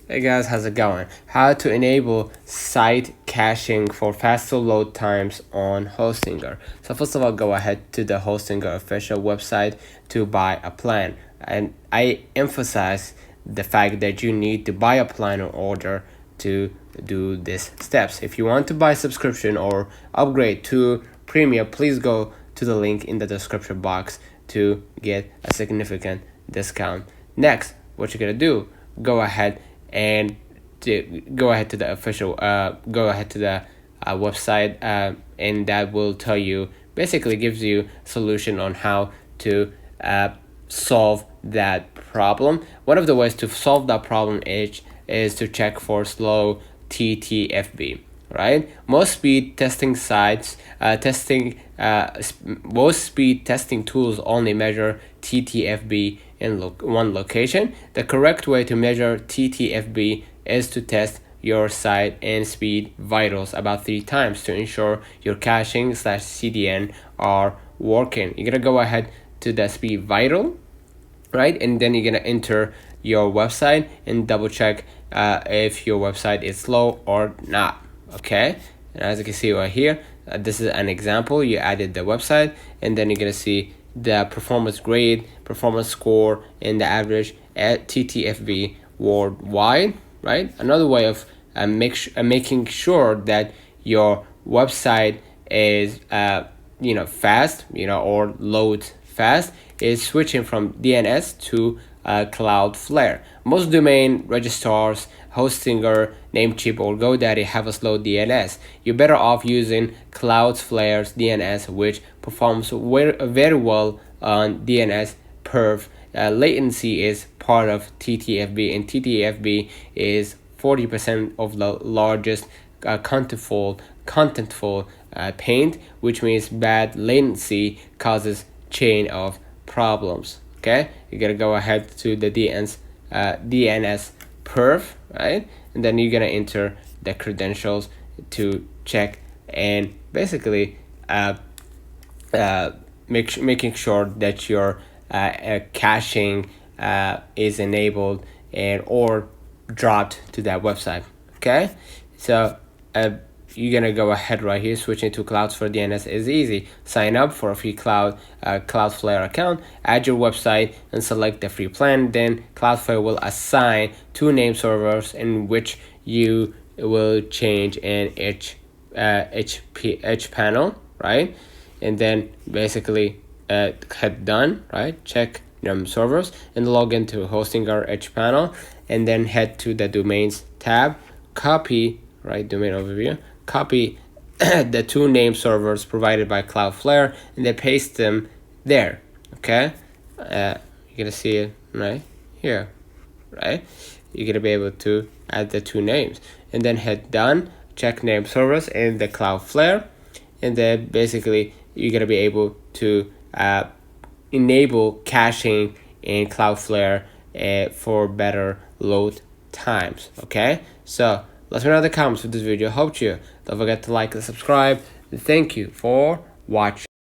Hey guys, how's it going? How to enable site caching for faster load times on Hostinger. So first of all, go ahead to the Hostinger official website to buy a plan. And I emphasize the fact that you need to buy a plan in order to do these steps. If you want to buy subscription or upgrade to Premium, please go to the link in the description box to get a significant discount. Next, what you're gonna do, go ahead and go ahead to the official website, and that will tell you, basically gives you a solution on how to solve that problem. One of the ways to solve that problem is to check for slow TTFB. Right, most speed testing sites most speed testing tools only measure TTFB in one location. The correct way to measure TTFB is to test your site and speed vitals about 3 times to ensure your caching / CDN are working. You're gonna go ahead to the speed vital, right, and then you're gonna enter your website and double check if your website is slow or not. Okay, and as you can see right here, this is an example. You added the website, and then you're gonna see the performance grade, performance score, and the average at TTFB worldwide. Right, another way of making sure that your website is fast, or loads fast, is switching from DNS to Cloudflare. Most domain registrars, Hostinger, Namecheap, or GoDaddy have a slow DNS. You're better off using Cloudflare's DNS, which performs very well on DNS perf. Latency is part of TTFB, and TTFB is 40% of the largest contentful paint, which means bad latency causes chain of problems. Okay, you gotta go ahead to the DNS perf, right, and then you're gonna enter the credentials to check and basically making sure that your caching is enabled and or dropped to that website. Okay, so you're gonna go ahead right here. Switching to Cloudflare DNS is easy. Sign up for a free Cloudflare account, add your website, and select the free plan. Then Cloudflare will assign 2 name servers in which you will change in each panel, right? And then basically hit done, right? Check name servers and log into Hostinger H panel, and then head to the domains tab, copy, right, domain overview, copy the 2 name servers provided by Cloudflare, and then paste them there. Okay, you're gonna see it right here, right? You're gonna be able to add the 2 names, and then hit done, check name servers in the Cloudflare, and then basically you're gonna be able to enable caching in Cloudflare for better load times. Okay, so let me know in the comments if this video helped you. Don't forget to like and subscribe. Thank you for watching.